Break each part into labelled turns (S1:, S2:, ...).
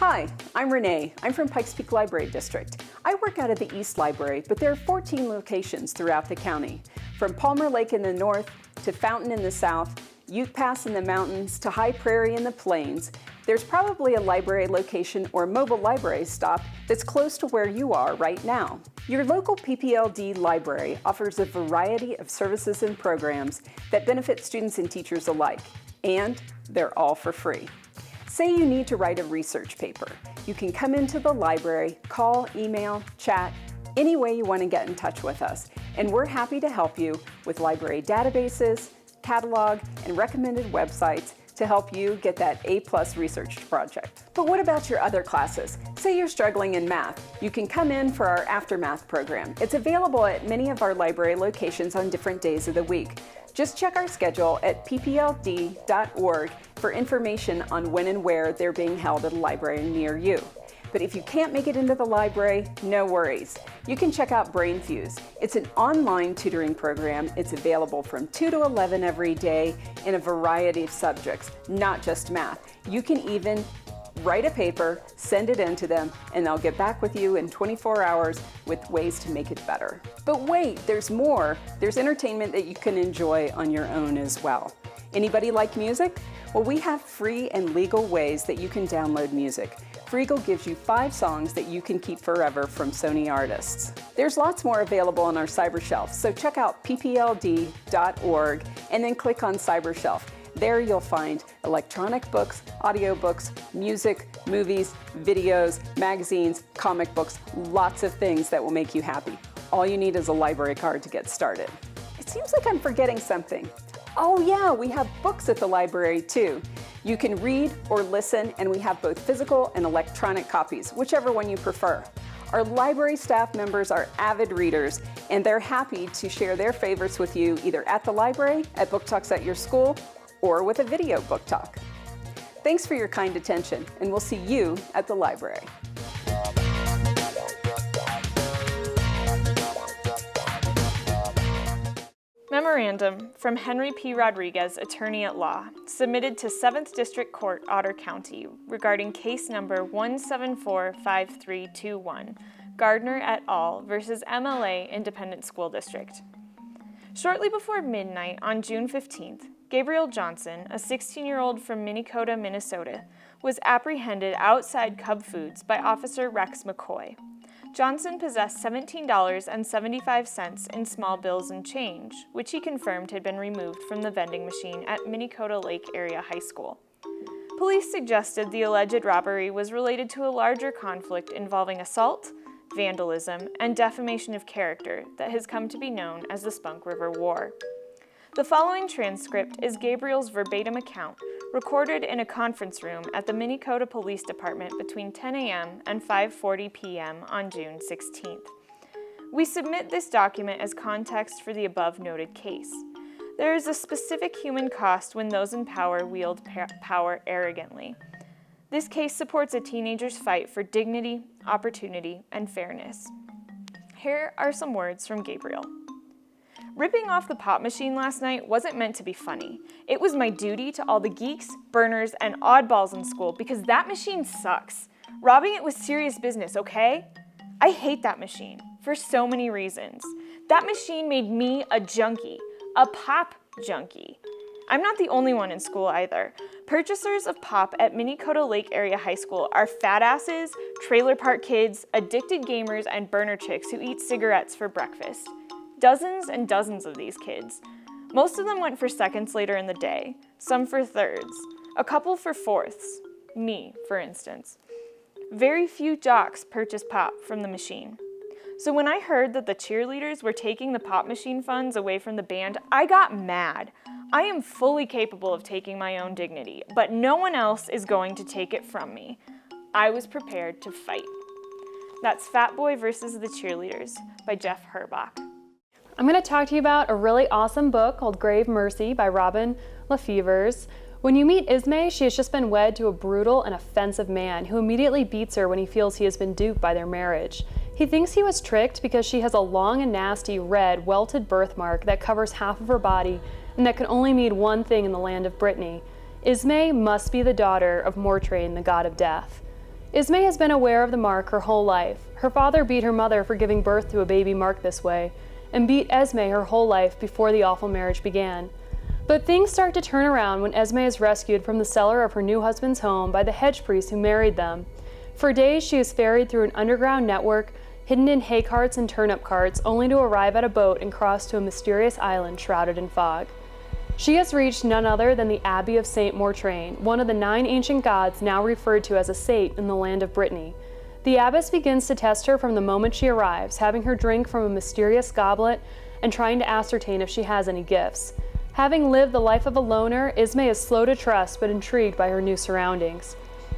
S1: Hi, I'm Renee. I'm from Pikes Peak Library District. I work out of the East Library, but there are 14 locations throughout the county. From Palmer Lake in the north to Fountain in the south, Ute Pass in the mountains to High Prairie in the plains, there's probably a library location or mobile library stop that's close to where you are right now. Your local PPLD library offers a variety of services and programs that benefit students and teachers alike, and they're all for free. Say you need to write a research paper. You can come into the library, call, email, chat, any way you want to get in touch with us. And we're happy to help you with library databases, catalog, and recommended websites to help you get that A+ research project. But what about your other classes? Say you're struggling in math. You can come in for our Aftermath program. It's available at many of our library locations on different days of the week. Just check our schedule at ppld.org for information on when and where they're being held at a library near you. But if you can't make it into the library, no worries. You can check out BrainFuse. It's an online tutoring program. It's available from 2 to 11 every day in a variety of subjects, not just math. You can even write a paper, send it in to them, and they'll get back with you in 24 hours with ways to make it better. But wait, there's more. There's entertainment that you can enjoy on your own as well. Anybody like music? Well, we have free and legal ways that you can download music. Freegal gives you 5 songs that you can keep forever from Sony artists. There's lots more available on our Cybershelf, so check out ppld.org and then click on Cybershelf. There you'll find electronic books, audiobooks, music, movies, videos, magazines, comic books, lots of things that will make you happy. All you need is a library card to get started. It seems like I'm forgetting something. Oh yeah, we have books at the library too. You can read or listen, and we have both physical and electronic copies, whichever one you prefer. Our library staff members are avid readers, and they're happy to share their favorites with you either at the library, at Booktalks at your school, or with a video book talk. Thanks for your kind attention, and we'll see you at the library.
S2: Memorandum from Henry P. Rodriguez, Attorney at Law, submitted to 7th District Court, Otter County, regarding case number 1745321, Gardner et al. Versus MLA Independent School District. Shortly before midnight on June 15th, Gabriel Johnson, a 16-year-old from Minnesota, Minnesota, was apprehended outside Cub Foods by Officer Rex McCoy. Johnson possessed $17.75 in small bills and change, which he confirmed had been removed from the vending machine at Minnesota Lake Area High School. Police suggested the alleged robbery was related to a larger conflict involving assault, vandalism, and defamation of character that has come to be known as the Spunk River War. The following transcript is Gabriel's verbatim account, recorded in a conference room at the Minnesota Police Department between 10 a.m. and 5:40 p.m. on June 16th. We submit this document as context for the above-noted case. There is a specific human cost when those in power wield power arrogantly. This case supports a teenager's fight for dignity, opportunity, and fairness. Here are some words from Gabriel. Ripping off the pop machine last night wasn't meant to be funny. It was my duty to all the geeks, burners, and oddballs in school because that machine sucks. Robbing it was serious business, okay? I hate that machine for so many reasons. That machine made me a junkie, a pop junkie. I'm not the only one in school either. Purchasers of pop at Minnesota Lake Area High School are fat asses, trailer park kids, addicted gamers, and burner chicks who eat cigarettes for breakfast. Dozens and dozens of these kids. Most of them went for seconds later in the day, some for thirds, a couple for fourths, me, for instance. Very few jocks purchase pop from the machine. So when I heard that the cheerleaders were taking the pop machine funds away from the band, I got mad. I am fully capable of taking my own dignity, but no one else is going to take it from me. I was prepared to fight. That's Fat Boy versus the Cheerleaders by Jeff Herbach.
S3: I'm going to talk to you about a really awesome book called Grave Mercy by Robin Lefevers. When you meet Ismay, she has just been wed to a brutal and offensive man who immediately beats her when he feels he has been duped by their marriage. He thinks he was tricked because she has a long and nasty red welted birthmark that covers half of her body and that can only mean one thing in the land of Brittany. Ismay must be the daughter of Mortrain, the god of death. Ismay has been aware of the mark her whole life. Her father beat her mother for giving birth to a baby marked this way, and beat Esmay her whole life before the awful marriage began. But things start to turn around when Esmay is rescued from the cellar of her new husband's home by the hedge priest who married them. For days she is ferried through an underground network, hidden in hay carts and turnip carts, only to arrive at a boat and cross to a mysterious island shrouded in fog. She has reached none other than the Abbey of St. Mortraine, one of the 9 ancient gods now referred to as a saint in the land of Brittany. The abbess begins to test her from the moment she arrives, having her drink from a mysterious goblet and trying to ascertain if she has any gifts. Having lived the life of a loner, Ismay is slow to trust but intrigued by her new surroundings.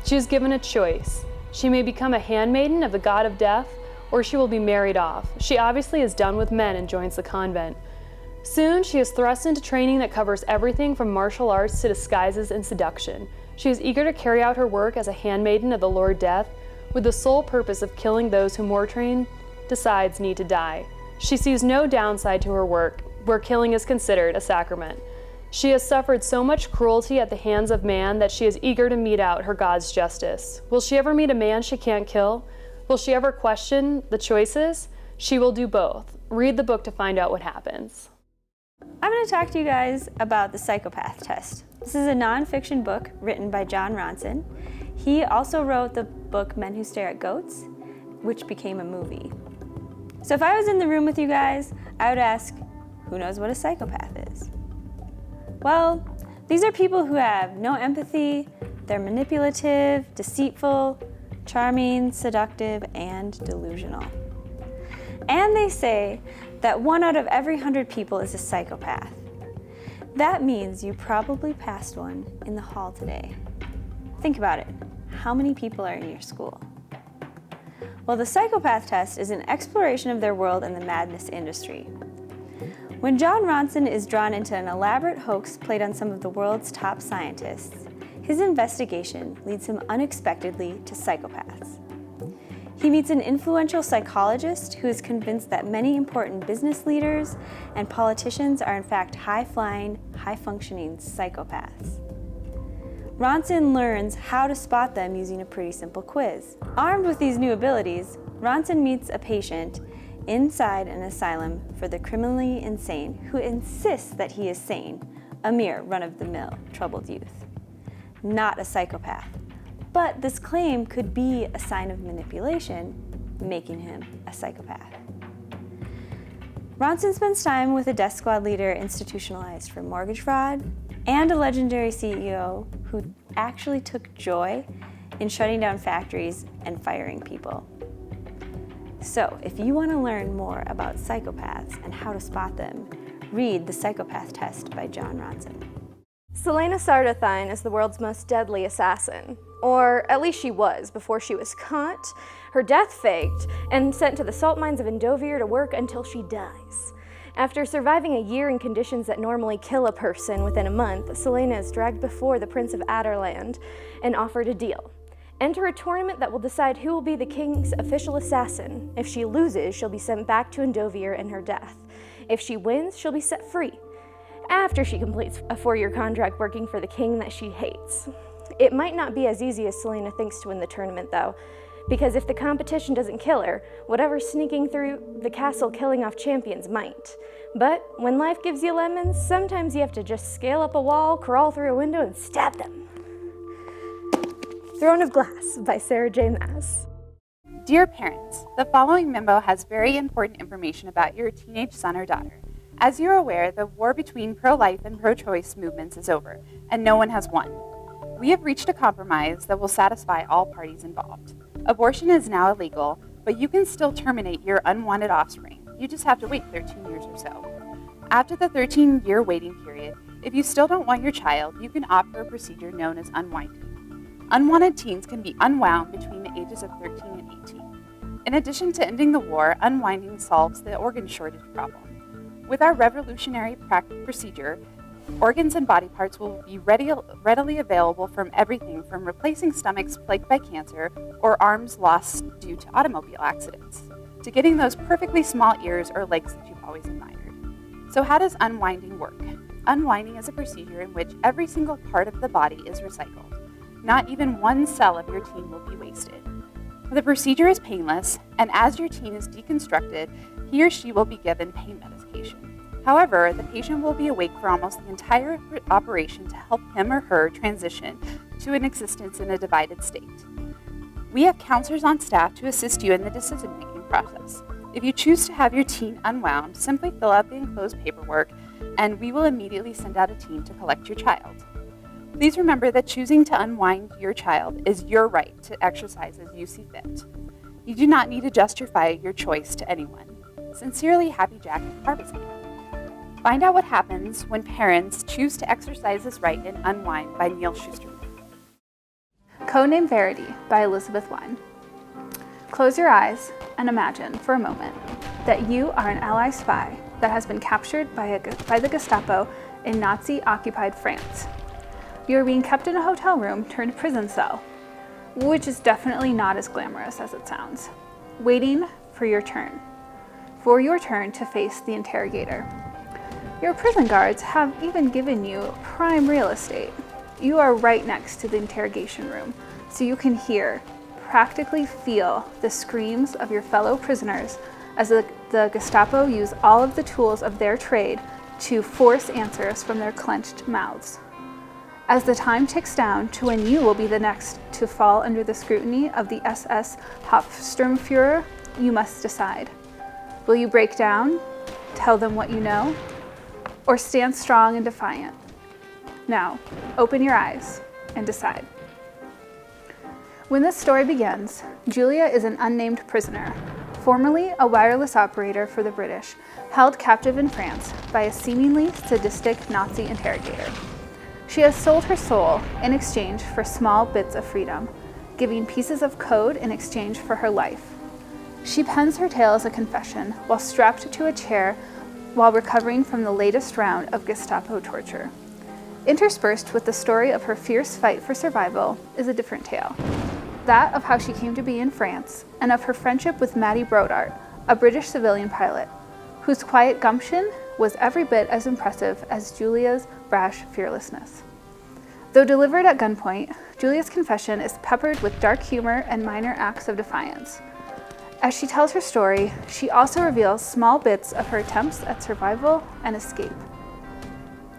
S3: She is given a choice. She may become a handmaiden of the god of death, or she will be married off. She obviously is done with men and joins the convent. Soon, she is thrust into training that covers everything from martial arts to disguises and seduction. She is eager to carry out her work as a handmaiden of the Lord Death, with the sole purpose of killing those who Mortraine decides need to die. She sees no downside to her work, where killing is considered a sacrament. She has suffered so much cruelty at the hands of man that she is eager to mete out her God's justice. Will she ever meet a man she can't kill? Will she ever question the choices? She will do both. Read the book to find out what happens.
S4: I'm going to talk to you guys about the Psychopath Test. This is a nonfiction book written by Jon Ronson. He also wrote the book Men Who Stare at Goats, which became a movie. So if I was in the room with you guys, I would ask, who knows what a psychopath is? Well, these are people who have no empathy, they're manipulative, deceitful, charming, seductive, and delusional. And they say that 1 out of every 100 people is a psychopath. That means you probably passed one in the hall today. Think about it. How many people are in your school? Well, the Psychopath Test is an exploration of their world in the madness industry. When Jon Ronson is drawn into an elaborate hoax played on some of the world's top scientists, his investigation leads him unexpectedly to psychopaths. He meets an influential psychologist who is convinced that many important business leaders and politicians are in fact high-flying, high-functioning psychopaths. Ronson learns how to spot them using a pretty simple quiz. Armed with these new abilities, Ronson meets a patient inside an asylum for the criminally insane who insists that he is sane, a mere run-of-the-mill troubled youth. Not a psychopath. But this claim could be a sign of manipulation, making him a psychopath. Ronson spends time with a death squad leader institutionalized for mortgage fraud and a legendary CEO who actually took joy in shutting down factories and firing people. So, if you want to learn more about psychopaths and how to spot them, read The Psychopath Test by Jon Ronson.
S5: Selena Sardathine is the world's most deadly assassin. Or at least she was before she was caught, her death faked, and sent to the salt mines of Endovier to work until she dies. After surviving a year in conditions that normally kill a person within a month, Selena is dragged before the Prince of Adderland and offered a deal. Enter a tournament that will decide who will be the king's official assassin. If she loses, she'll be sent back to Endovier in her death. If she wins, she'll be set free, after she completes a 4-year contract working for the king that she hates. It might not be as easy as Selena thinks to win the tournament, though, because if the competition doesn't kill her, whatever's sneaking through the castle killing off champions might. But when life gives you lemons, sometimes you have to just scale up a wall, crawl through a window, and stab them. Throne of Glass by Sarah J. Maas.
S6: Dear parents, the following memo has very important information about your teenage son or daughter. As you're aware, the war between pro-life and pro-choice movements is over, and no one has won. We have reached a compromise that will satisfy all parties involved. Abortion is now illegal, but you can still terminate your unwanted offspring. You just have to wait 13 years or so. After the 13-year waiting period, if you still don't want your child, you can opt for a procedure known as unwinding. Unwanted teens can be unwound between the ages of 13 and 18. In addition to ending the war, unwinding solves the organ shortage problem. With our revolutionary procedure, organs and body parts will be readily available from everything from replacing stomachs plagued by cancer or arms lost due to automobile accidents, to getting those perfectly small ears or legs that you've always admired. So how does unwinding work? Unwinding is a procedure in which every single part of the body is recycled. Not even one cell of your teen will be wasted. The procedure is painless, and as your teen is deconstructed, he or she will be given pain medication. However, the patient will be awake for almost the entire operation to help him or her transition to an existence in a divided state. We have counselors on staff to assist you in the decision-making process. If you choose to have your teen unwound, simply fill out the enclosed paperwork, and we will immediately send out a team to collect your child. Please remember that choosing to unwind your child is your right to exercise as you see fit. You do not need to justify your choice to anyone. Sincerely, Happy Jack Harvesting. Find out what happens when parents choose to exercise this right in Unwind by Neil Schusterman.
S7: Codename Verity by Elizabeth Wein. Close your eyes and imagine for a moment that you are an Ally spy that has been captured by the Gestapo in Nazi-occupied France. You are being kept in a hotel room turned prison cell, which is definitely not as glamorous as it sounds, waiting for your turn to face the interrogator. Your prison guards have even given you prime real estate. You are right next to the interrogation room, so you can hear, practically feel the screams of your fellow prisoners as the Gestapo use all of the tools of their trade to force answers from their clenched mouths. As the time ticks down to when you will be the next to fall under the scrutiny of the SS Hofsturmfuhrer, you must decide. Will you break down, tell them what you know, or stand strong and defiant? Now, open your eyes and decide. When this story begins, Julia is an unnamed prisoner, formerly a wireless operator for the British, held captive in France by a seemingly sadistic Nazi interrogator. She has sold her soul in exchange for small bits of freedom, giving pieces of code in exchange for her life. She pens her tale as a confession while strapped to a chair while recovering from the latest round of Gestapo torture. Interspersed with the story of her fierce fight for survival is a different tale, that of how she came to be in France and of her friendship with Mattie Brodart, a British civilian pilot, whose quiet gumption was every bit as impressive as Julia's brash fearlessness. Though delivered at gunpoint, Julia's confession is peppered with dark humor and minor acts of defiance. As she tells her story, she also reveals small bits of her attempts at survival and escape.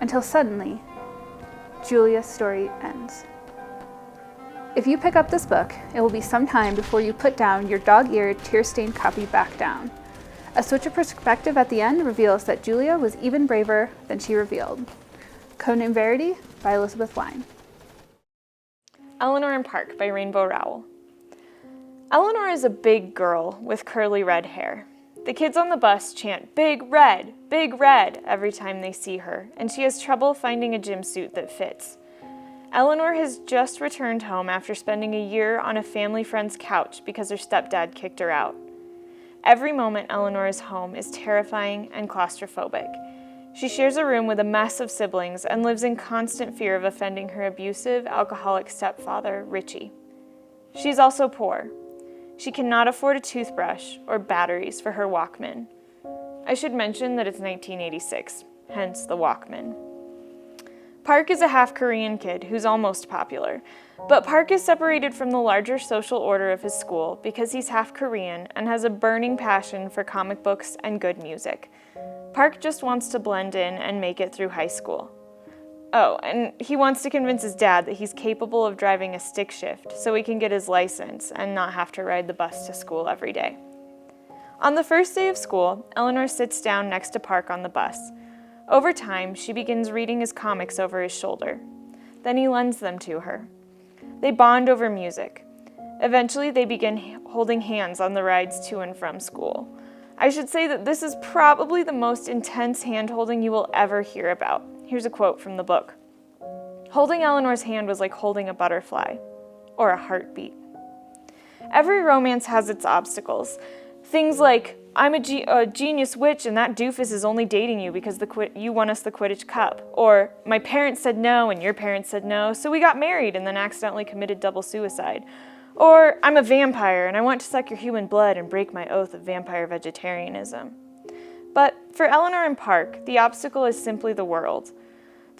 S7: Until suddenly, Julia's story ends. If you pick up this book, it will be some time before you put down your dog-eared, tear-stained copy back down. A switch of perspective at the end reveals that Julia was even braver than she revealed. Codename Verity by Elizabeth Wein.
S2: Eleanor Park by Rainbow Rowell. Eleanor is a big girl with curly red hair. The kids on the bus chant big red," every time they see her, and she has trouble finding a gym suit that fits. Eleanor has just returned home after spending a year on a family friend's couch because her stepdad kicked her out. Every moment Eleanor is home is terrifying and claustrophobic. She shares a room with a mess of siblings and lives in constant fear of offending her abusive, alcoholic stepfather, Richie. She's also poor. She cannot afford a toothbrush or batteries for her Walkman. I should mention that it's 1986, hence the Walkman. Park is a half-Korean kid who's almost popular, but Park is separated from the larger social order of his school because he's half-Korean and has a burning passion for comic books and good music. Park just wants to blend in and make it through high school. Oh, and he wants to convince his dad that he's capable of driving a stick shift so he can get his license and not have to ride the bus to school every day. On the first day of school, Eleanor sits down next to Park on the bus. Over time, she begins reading his comics over his shoulder. Then he lends them to her. They bond over music. Eventually, they begin holding hands on the rides to and from school. I should say that this is probably the most intense hand-holding you will ever hear about. Here's a quote from the book. Holding Eleanor's hand was like holding a butterfly, or a heartbeat. Every romance has its obstacles. Things like, I'm a genius witch and that doofus is only dating you because you won us the Quidditch Cup. Or, my parents said no and your parents said no, so we got married and then accidentally committed double suicide. Or, I'm a vampire and I want to suck your human blood and break my oath of vampire vegetarianism. But for Eleanor and Park, the obstacle is simply the world.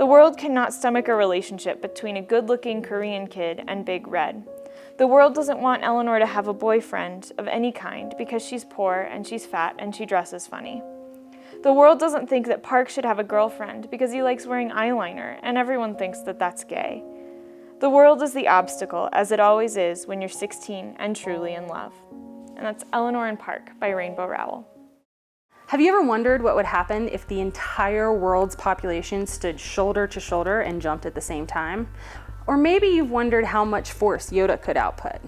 S2: The world cannot stomach a relationship between a good-looking Korean kid and Big Red. The world doesn't want Eleanor to have a boyfriend of any kind because she's poor and she's fat and she dresses funny. The world doesn't think that Park should have a girlfriend because he likes wearing eyeliner and everyone thinks that that's gay. The world is the obstacle, as it always is when you're 16 and truly in love. And that's Eleanor and Park by Rainbow Rowell.
S3: Have you ever wondered what would happen if the entire world's population stood shoulder to shoulder and jumped at the same time? Or maybe you've wondered how much force Yoda could output.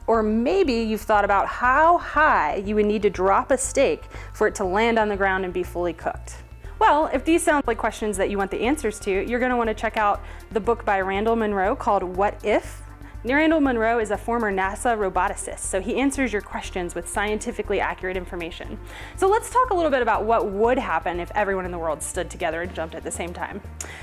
S3: Or maybe you've thought about how high you would need to drop a steak for it to land on the ground and be fully cooked. Well, if these sound like questions that you want the answers to, you're going to want to check out the book by Randall Munroe called What If? Randall Munroe is a former NASA roboticist, so he answers your questions with scientifically accurate information. So let's talk a little bit about what would happen if everyone in the world stood together and jumped at the same time.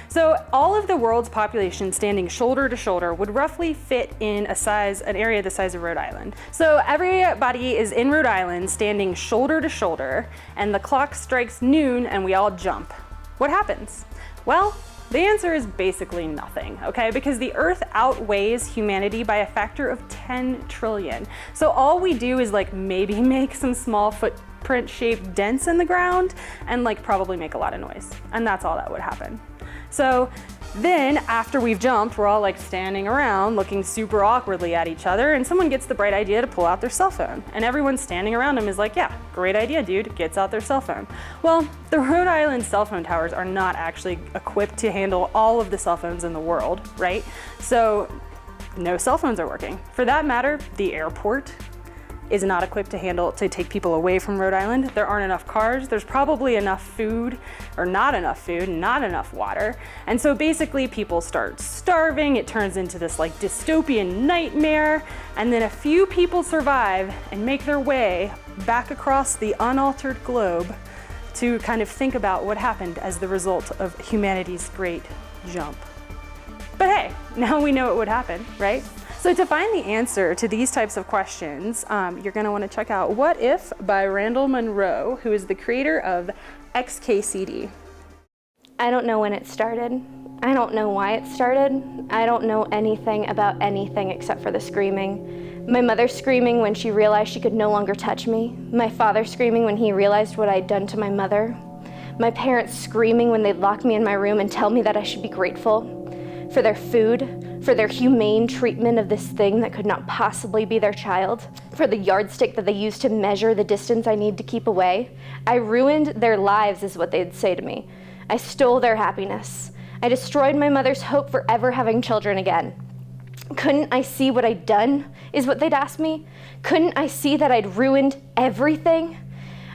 S3: So all of the world's population standing shoulder to shoulder would roughly fit in an area the size of Rhode Island. So everybody is in Rhode Island standing shoulder to shoulder, and the clock strikes noon and we all jump. What happens? Well, the answer is basically nothing, okay? Because the Earth outweighs humanity by a factor of 10 trillion. So all we do is maybe make some small footprint shaped dents in the ground and probably make a lot of noise. And that's all that would happen. So then after we've jumped, we're all standing around looking super awkwardly at each other, and someone gets the bright idea to pull out their cell phone. And everyone standing around them is like, yeah, great idea, dude, gets out their cell phone. Well, the Rhode Island cell phone towers are not actually equipped to handle all of the cell phones in the world, right? So no cell phones are working. For that matter, the airport is not equipped to take people away from Rhode Island. There aren't enough cars. There's probably enough food, or not enough food, not enough water. And so basically people start starving. It turns into this dystopian nightmare. And then a few people survive and make their way back across the unaltered globe to kind of think about what happened as the result of humanity's great jump. But hey, now we know what would happen, right? So to find the answer to these types of questions, you're going to want to check out What If by Randall Munroe, who is the creator of XKCD.
S5: I don't know when it started. I don't know why it started. I don't know anything about anything except for the screaming. My mother screaming when she realized she could no longer touch me. My father screaming when he realized what I'd done to my mother. My parents screaming when they'd lock me in my room and tell me that I should be grateful for their food, for their humane treatment of this thing that could not possibly be their child, for the yardstick that they used to measure the distance I need to keep away. I ruined their lives, is what they'd say to me. I stole their happiness. I destroyed my mother's hope for ever having children again. Couldn't I see what I'd done, is what they'd ask me? Couldn't I see that I'd ruined everything?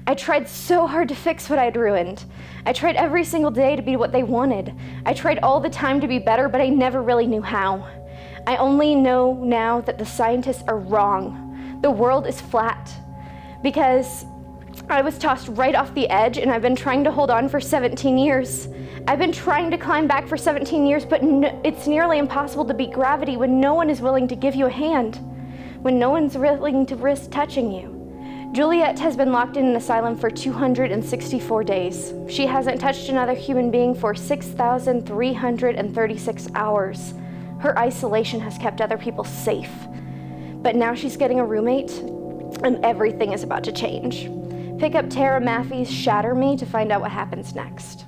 S5: I tried so hard to fix what I'd ruined. I tried every single day to be what they wanted. I tried all the time to be better, but I never really knew how. I only know now that the scientists are wrong. The world is flat because I was tossed right off the edge and I've been trying to hold on for 17 years. I've been trying to climb back for 17 years, but it's nearly impossible to beat gravity when no one is willing to give you a hand, when no one's willing to risk touching you. Juliet has been locked in an asylum for 264 days. She hasn't touched another human being for 6,336 hours. Her isolation has kept other people safe. But now she's getting a roommate, and everything is about to change. Pick up Tara Maffey's Shatter Me to find out what happens next.